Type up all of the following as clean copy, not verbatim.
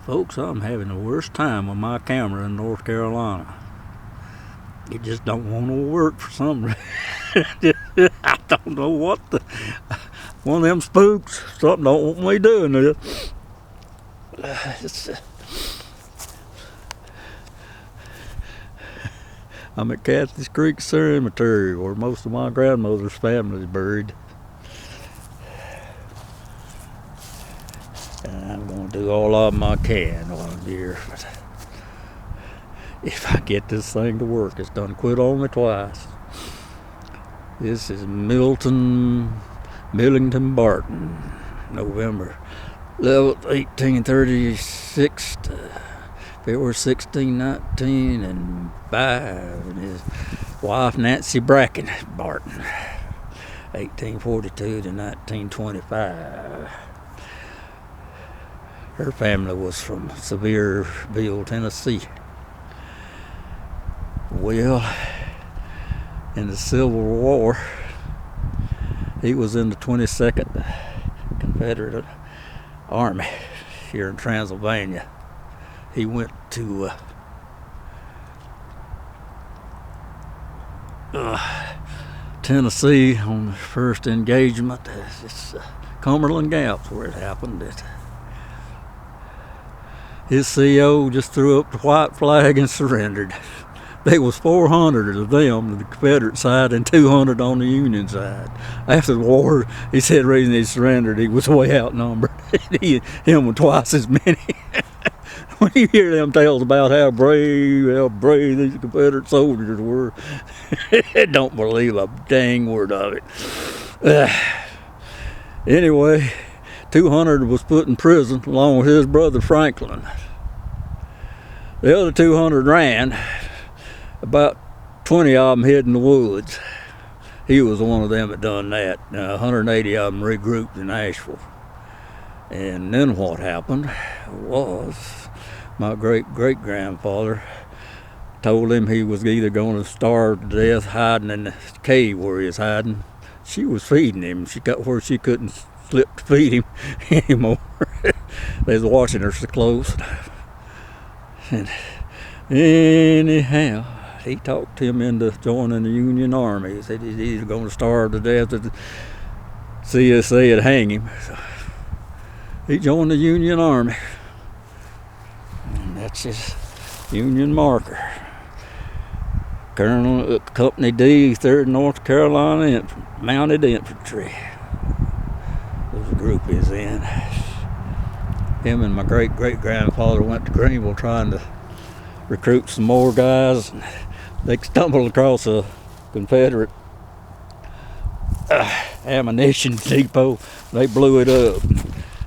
Folks, I'm having the worst time with my camera in North Carolina. It just don't want to work for some reason. I don't know what one of them spooks. Something don't want me doing this. I'm at Cathy's Creek Cemetery, where most of my grandmother's family is buried. And I'm going to do all of them I can while I'm here. But if I get this thing to work, it's done quit on me twice. This is Millington Barton, November 11th, 1836 to February 16, 1905, and his wife Nancy Bracken Barton, 1842 to 1925. Her family was from Sevierville, Tennessee. Well, in the Civil War, he was in the 22nd Confederate Army here in Transylvania. He went to Tennessee on the first engagement. It's Cumberland Gap's where it happened. His CO just threw up the white flag and surrendered. There was 400 of them on the Confederate side and 200 on the Union side. After the war, he said the reason he surrendered, he was way outnumbered. Him with twice as many. When you hear them tales about how brave these Confederate soldiers were, don't believe a dang word of it. Anyway, 200 was put in prison along with his brother Franklin. The other 200 ran. About 20 of them hid in the woods. He was one of them that done that. 180 of them regrouped in Asheville. And then what happened was my great-great-grandfather told him he was either going to starve to death hiding in the cave where he was hiding. She was feeding him. She got where she couldn't slip to feed him anymore. They was watching her so close. And anyhow, he talked him into joining the Union Army. He said he's either going to starve to death or the CSA would hang him. So he joined the Union Army. And that's his Union marker. Colonel Company D, 3rd North Carolina Mounted Infantry. Was the group he's in. Him and my great-great-grandfather went to Greenville trying to recruit some more guys. They stumbled across a Confederate ammunition depot. They blew it up.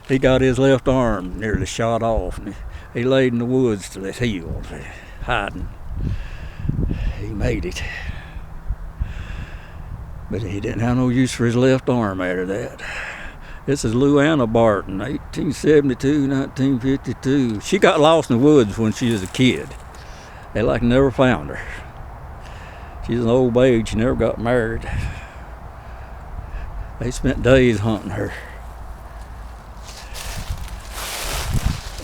He got his left arm nearly shot off. And he laid in the woods till it healed, hiding. He made it. But he didn't have no use for his left arm after that. This is Louanna Barton, 1872, 1952. She got lost in the woods when she was a kid. They never found her. She's an old maid. She never got married. They spent days hunting her.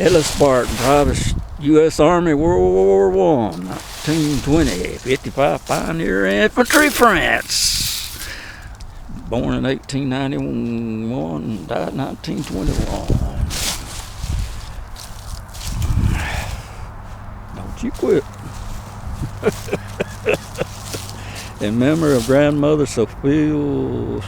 Ellis Barton, Private U.S. Army, World War I, 1920, 55 Pioneer Infantry, France. Born in 1891, died in 1921. Don't you quit. In memory of grandmother Sophia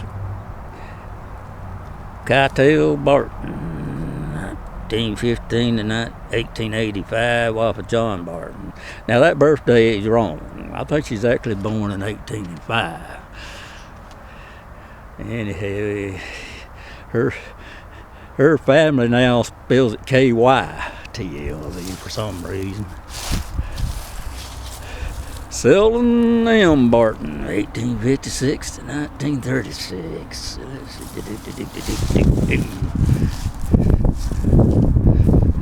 Cathy Barton, 1815 to 1885, wife of John Barton. Now that birthday is wrong. I think she's actually born in 1805. Anyhow, her family now spells it K-Y-T-L-V for some reason. Selden M. Barton, 1856 to 1936.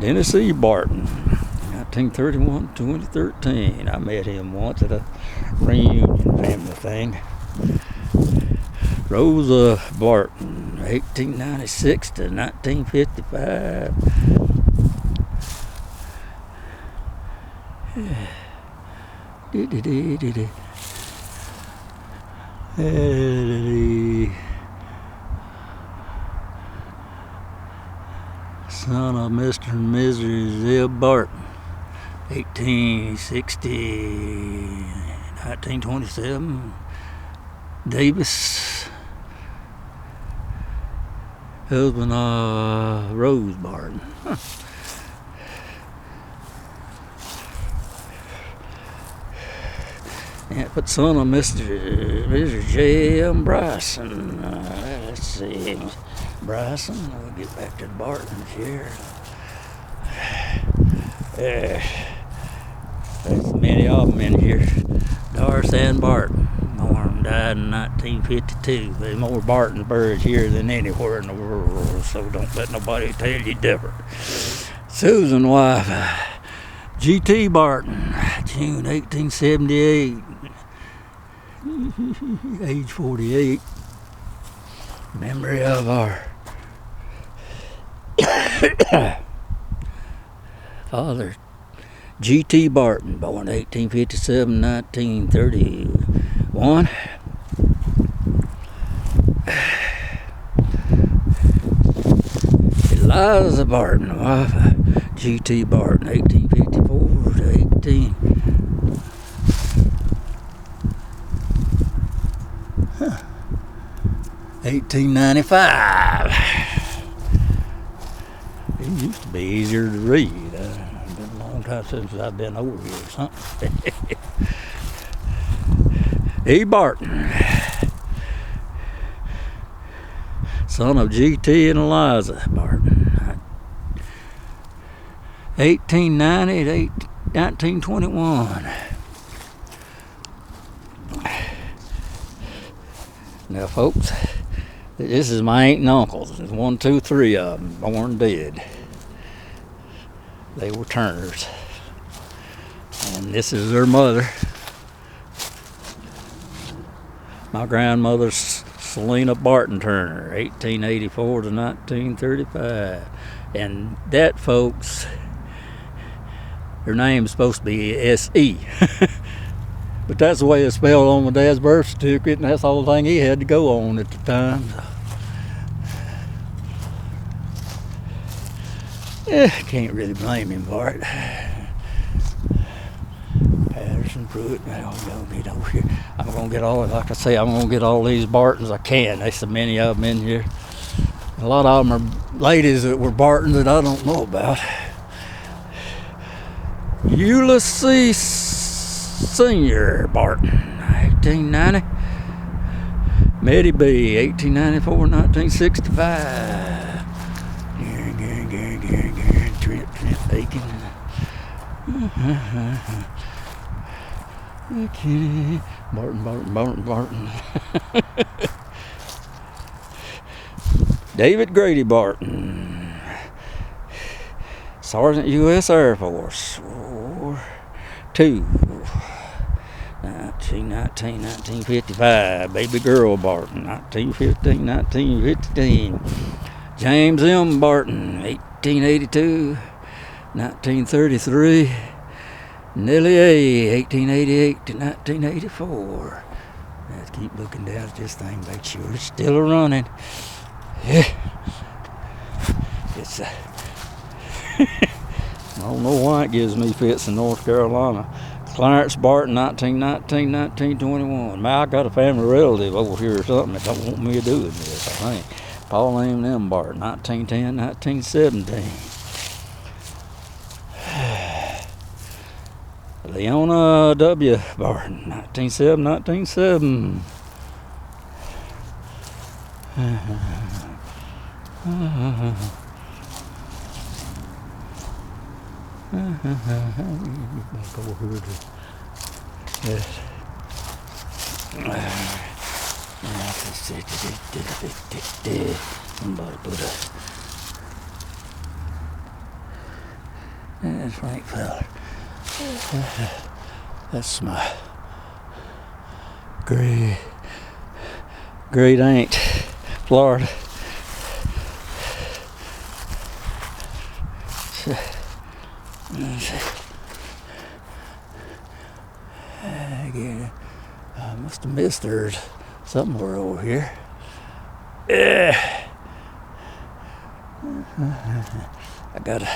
Dennis E. Barton, 1931 to 2013. I met him once at a reunion family thing. Rosa Barton, 1896 to 1955. Son of Mr. and Mrs. Zeb Barton, 1860, 1927. Davis, husband of Rose Barton. Huh. Yeah, but son of Mr. J.M. Bryson. Let's see. Bryson. We'll get back to the Bartons here. There's many of them in here. Doris Ann Barton. Born, died in 1952. There's more Bartons buried here than anywhere in the world, so don't let nobody tell you different. Susan wife, G.T. Barton, June 1878. Age 48. Memory of our father, G.T. Barton, born 1857, 1931. Eliza Barton, wife of G.T. Barton, 1854 to 1895. It used to be easier to read. It's been a long time since I've been over here or something. E. Barton, son of G.T. and Eliza Barton, 1890 to 1921. Now, folks, this is my aunt and uncles. There's 1, 2, 3 of them born dead. They were Turners. And this is their mother. My grandmother's Selena Barton Turner, 1884 to 1935. And that, folks, her name's supposed to be S.E. But that's the way it's spelled on my dad's birth certificate, and that's the whole thing he had to go on at the time. Can't really blame him for it. Patterson, Pruitt, I'm gonna get over here. I'm gonna get all, like I say, I'm gonna get all these Bartons I can. There's so many of them in here. A lot of them are ladies that were Bartons that I don't know about. Ulysses Senior Barton, 1890. Meddy B, 1894, 1965. Trent Aiken. Okay. Barton. David Grady Barton, Sergeant U.S. Air Force, War II, 1955. Baby Girl Barton, 1915, 1915. James M. Barton, 1882, 1933. Nellie A., 1888 to 1984. Let's keep looking down at this thing, make sure it's still running. Yeah. It's I don't know why it gives me fits in North Carolina. Clarence Barton, 1919, 1921. Man, I got a family relative over here or something that don't want me to do this, I think. Pauline M. Barton, 1910, 1917. Leona W. Barton, 1907, 1907. Back over here to yes. Somebody put a that's Frank Feller. That's my great aunt, Florida. Again, I must have missed hers somewhere over here. Yeah. I got a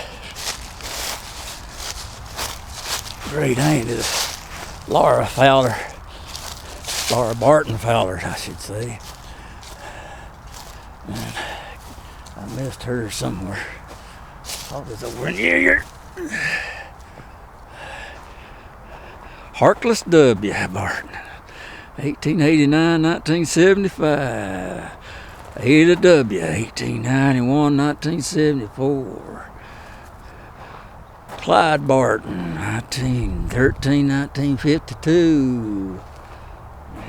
great aunt is Laura Barton Fowler, I should say. And I missed her somewhere. Thought it was over in here. Harkless W. Barton, 1889, 1975. Ada W, 1891, 1974. Clyde Barton, 1913, 1952.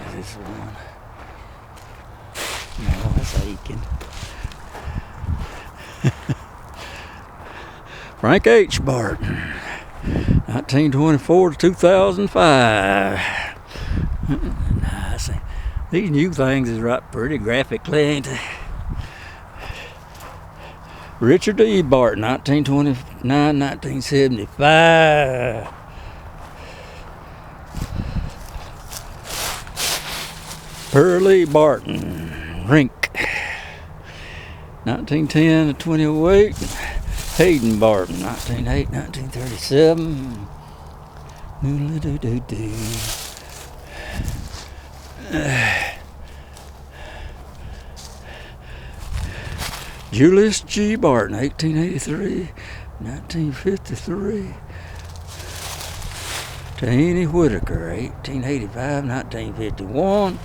Is this one? No, that's Aiken. Frank H. Barton, 1924 to 2005. Nice. These new things is right pretty graphically, ain't they? Richard E. Barton, 1929, 1975. Pearlie Barton, Rink, 1910 to 2008. Hayden Barton, 1908, 1937. Julius G. Barton, 1883, 1953. Taney Whitaker, 1885, 1951.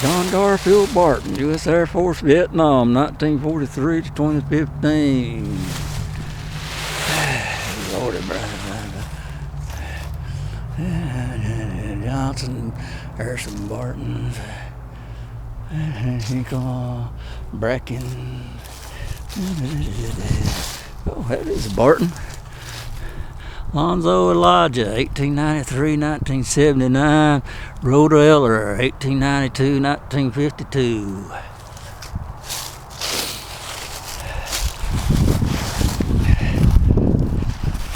John Garfield Barton, U.S. Air Force, Vietnam, 1943 to 2015. Lordy, Johnson, Harrison Barton, Bracken. Oh, that is Barton. Lonzo Elijah, 1893, 1979. Rhoda Eller, 1892, 1952.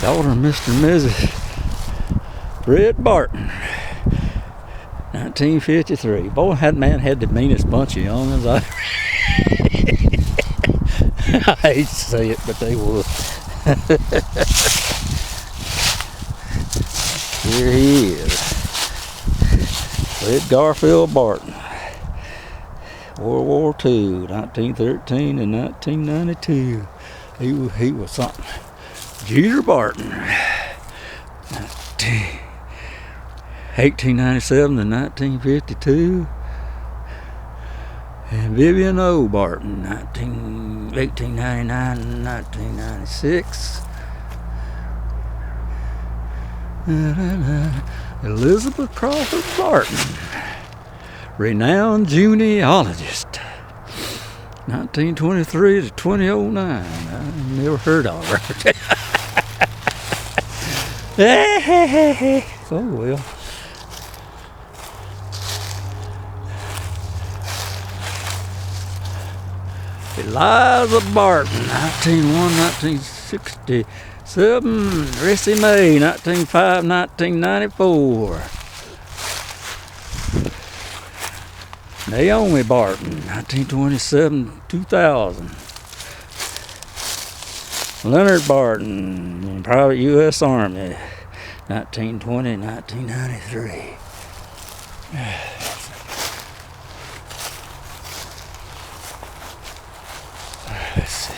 Daughter Mr. and Mrs. Fred Barton, 1953. Boy, that man had the meanest bunch of young'uns. I hate to say it, but they would. Here he is. Fred Garfield Barton. World War II, 1913 and 1992. He was something. Jeter Barton, 1897 to 1952. And Vivian O. Barton, 1899 and 1996. Elizabeth Crawford Barton, renowned genealogist, 1923 to 2009. I never heard of her. Oh well. Eliza Barton, 1901, 1967. Rissy May, 1905, 1994. Naomi Barton, 1927, 2000. Leonard Barton, Private U.S. Army, 1920, 1993. Let's see.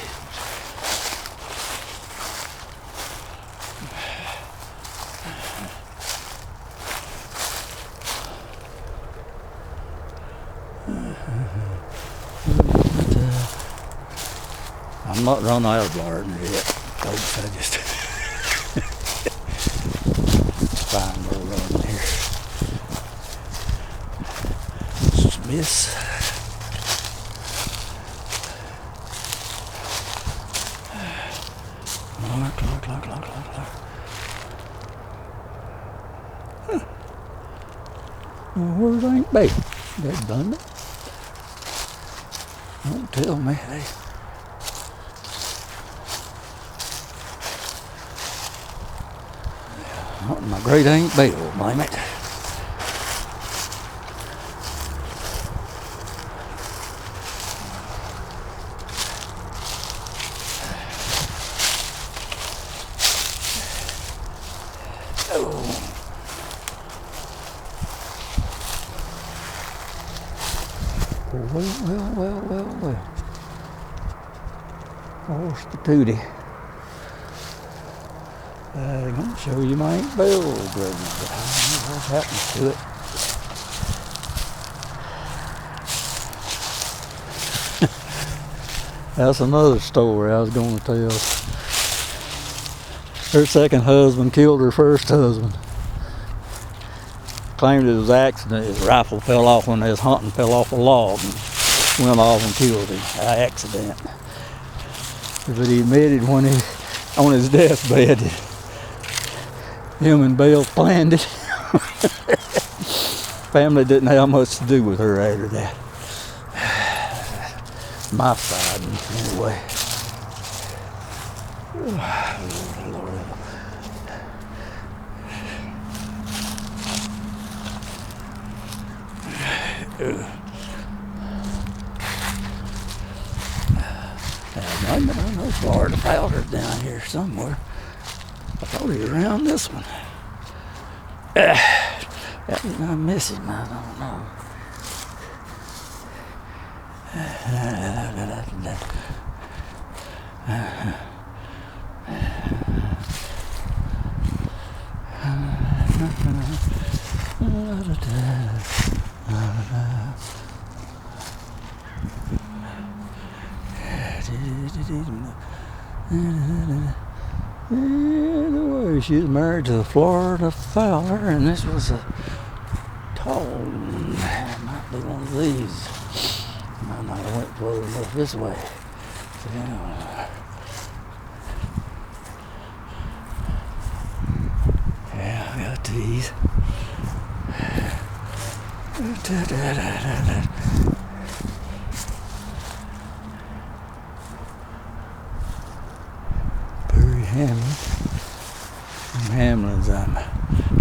I'm not run out of Barton yet, folks. I just find a little run here. Smith. Look. Huh. Well, where's Aunt Betty? They're done it. Don't tell me they. Hunting my great Aunt Bill, blame it. Well. Horse the tootie. I'm going to show you my Aunt Bill grave, but I don't know what happens to it. That's another story I was going to tell. Her second husband killed her first husband. Claimed it was an accident. His rifle fell off when they was hunting, fell off a log and went off and killed him by accident. But he admitted when he on his deathbed that him and Bill planned it. Family didn't have much to do with her after that. My side, anyway. Lord. I know Florida Powder's down here somewhere. I thought he was around this one. I'm missing, I don't know. Anyway, she was married to a Florida Fowler, and this was a tall one. It might be one of these. I might have went close enough this way. Yeah, I got these. Hamlin's I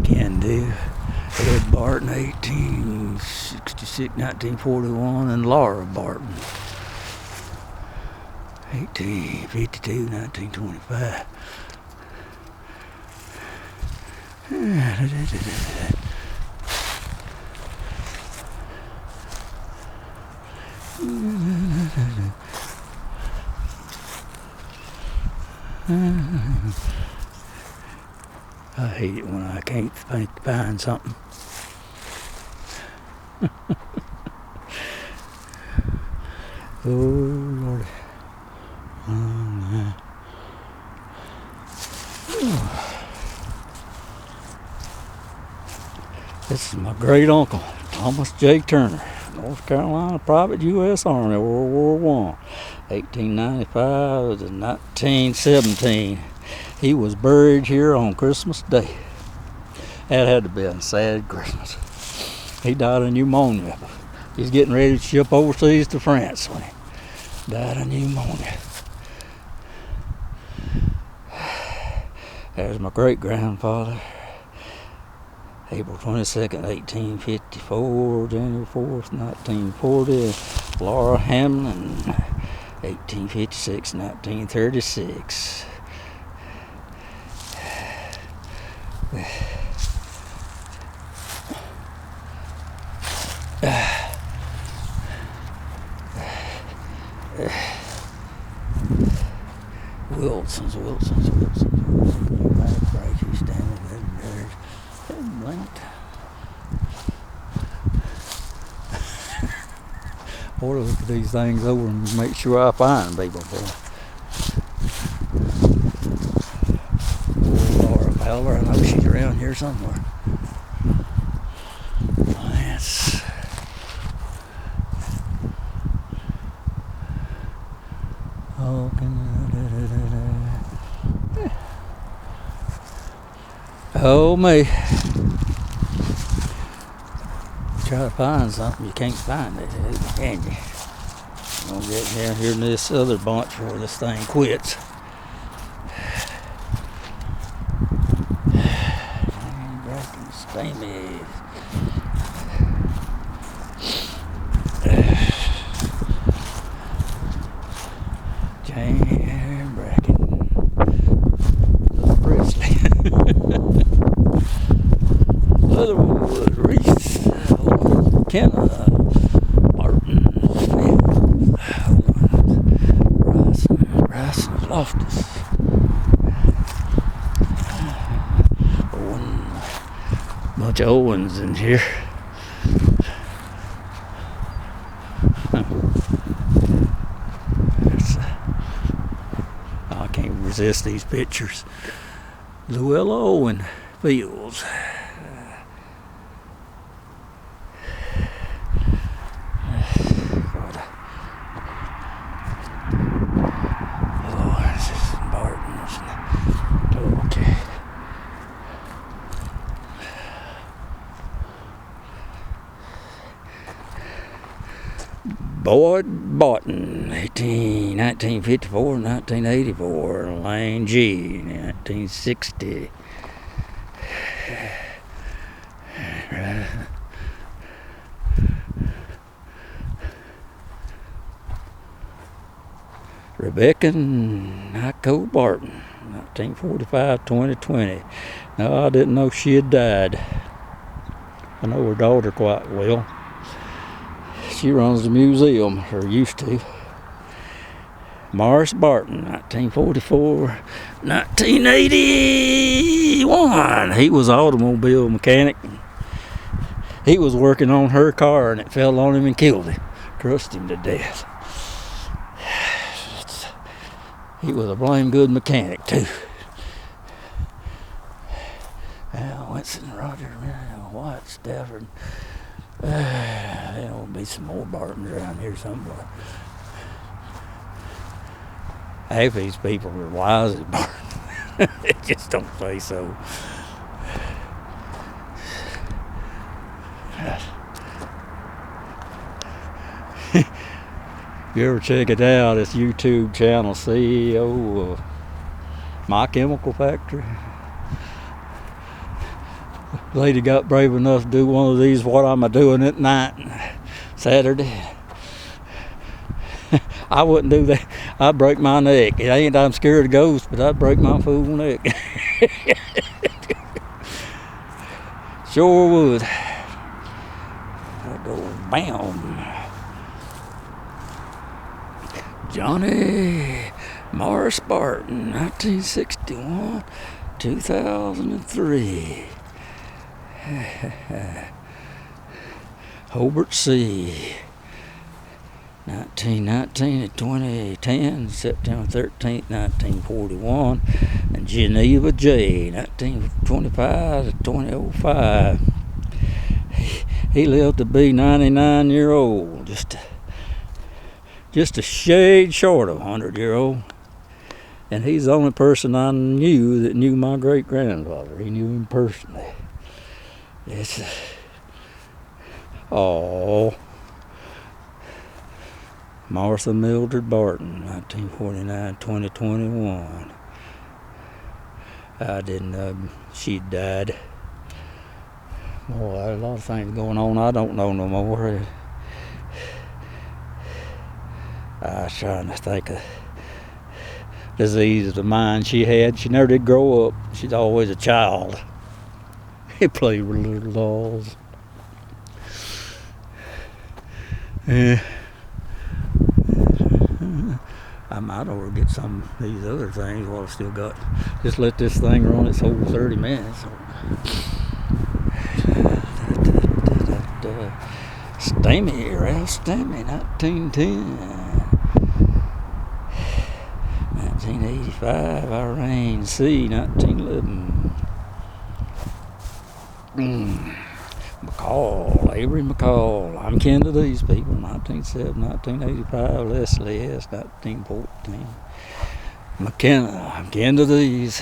can do. Ed Barton, 1866, 1941, and Laura Barton, 1852, 1925. I hate it when I can't find something. Oh, Lord. This is my great uncle, Thomas J. Turner, North Carolina Private U.S. Army, World War I, 1895 to 1917. He was buried here on Christmas Day. That had to be a sad Christmas. He died of pneumonia. He's getting ready to ship overseas to France when he died of pneumonia. There's my great-grandfather. April 22nd, 1854, January 4th, 1940. Laura Hamlin, 1856, 1936. Wilson's. He's standing there. Blinked. I ought to look at these things over and make sure I find people. Laura Fowler, I know she's around here somewhere. Lance. Oh, me. Try to find something, you can't find it, can you? I'm gonna get down here in this other bunch before this thing quits. Sammy. Jane Bracken. Little Presley. Leatherwood, Reese, Kenna, Barton, Rice, Loftus. Bunch of Owens in here. I can't resist these pictures. Llewellyn Owen Fields. Oh, this is Barton's. Okay. Boyd Barton, 1954, 1984, Lane G, 1960. Rebecca Nicole Barton, 1945, 2020. No, I didn't know she had died. I know her daughter quite well. She runs the museum, or used to. Morris Barton, 1944, 1981. He was an automobile mechanic. He was working on her car and it fell on him and killed him. Crushed him to death. He was a blame good mechanic too. Al Winston, Roger, White, Stafford. There'll be some more Bartons around here somewhere. Half these people are wise as Barton. They just don't say so. If you ever check it out, it's YouTube channel, CEO of My Chemical Factory. Lady got brave enough to do one of these, what am I doing at night, Saturday. I wouldn't do that. I'd break my neck. It ain't I'm scared of ghosts, but I'd break my fool neck. Sure would. I'd go bam. Johnny Morris Barton, 1961, 2003. Hobart C. 1919 to 2010, September 13th, 1941. And Geneva J. 1925 to 2005. He lived to be 99-year-old, just a shade short of 100-year-old. And he's the only person I knew that knew my great-grandfather. He knew him personally. It's Martha Mildred Barton, 1949, 2021. I didn't know she'd died. Boy, there's a lot of things going on I don't know no more. I was trying to think of diseases of mine she had. She never did grow up. She's always a child. He played with little dolls. Yeah. I might over get some of these other things while I've still got. Just let this thing run its whole 30 minutes. Stammy, Ralph Stammy, 1910. 1985, Irene C. 1911. McCall, Avery McCall. I'm kin to these people. 1907, 1985, Leslie S. 1914. McKenna, I'm kin to these.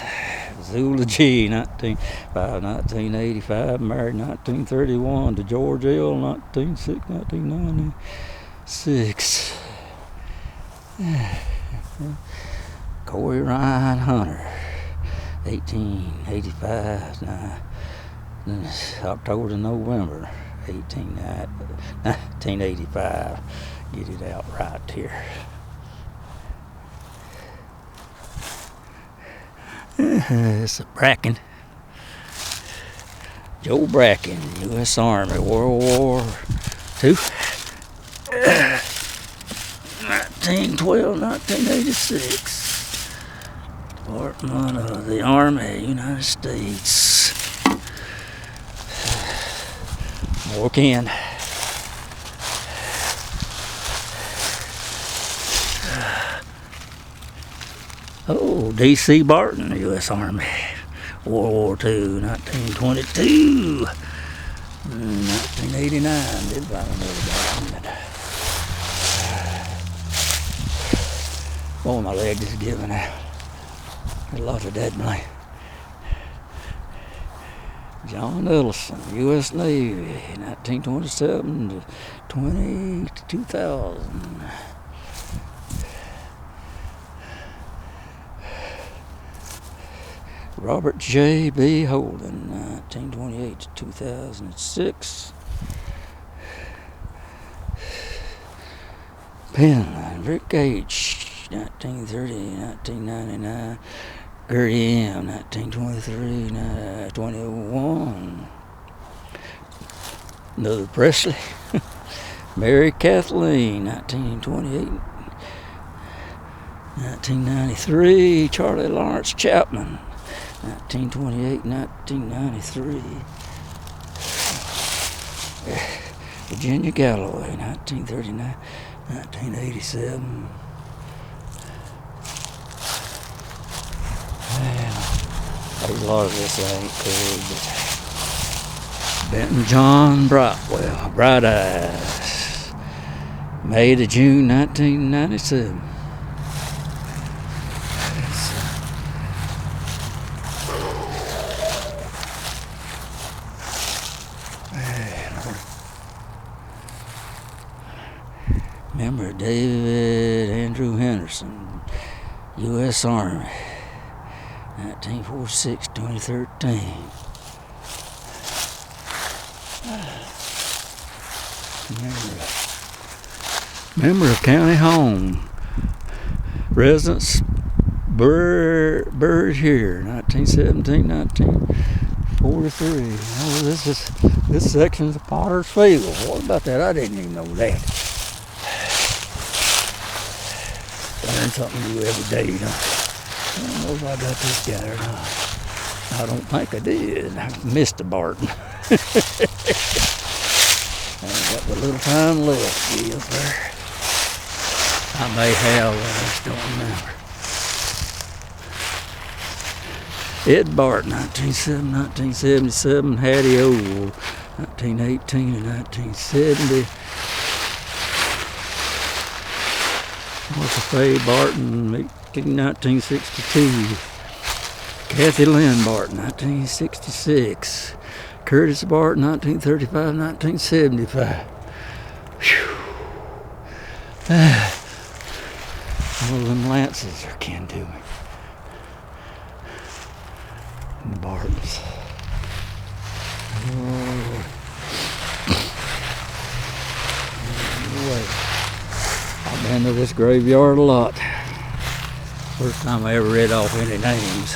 Zula G. 1985, married 1931 to George L. 1996. Corey Ryan Hunter, 1885, October to November, 1985. Get it out right here. It's a Bracken. Joe Bracken, U.S. Army, World War II. 1912, 1986. Department of the Army, United States. More can. Oh, D.C. Barton, U.S. Army. World War II, 1922. 1989. Did buy another Barton. Oh, my leg is giving out. A lot of dead blank. John Ellison, U.S. Navy, 1927 to 2000. Robert J. B. Holden, 1928 to 2006. Penland, Rick H., 1930 1999. Gertie M., 1923 2001. Another Presley. Mary Kathleen, 1928 1993. Charlie Lawrence Chapman, 1928 1993. Virginia Galloway, 1939 1987. A lot of this ain't cool, but Benton John Brightwell, Bright Eyes, May to June 1997. Remember David Andrew Henderson, U.S. Army, 1946, 2013. Member of County Home. Residence Bird here, 1917, 1943. Oh, this section's of Potter's Field. What about that? I didn't even know that. Learn something new every day, you know. I don't know if I got this guy or not. I don't think I did. I missed a Barton. I got a little time left, yes, sir. I may have, I just don't remember. Ed Barton, 1977, Hattie Old, 1918 and 1970. Martha Faye Barton, 1962. Cathy Lynn Barton, 1966. Curtis Barton, 1935, 1975. Whew. All of them Lances are kin to me. And the Bartons. Oh. Anyway, I've been to this graveyard a lot. First time I ever read off any names.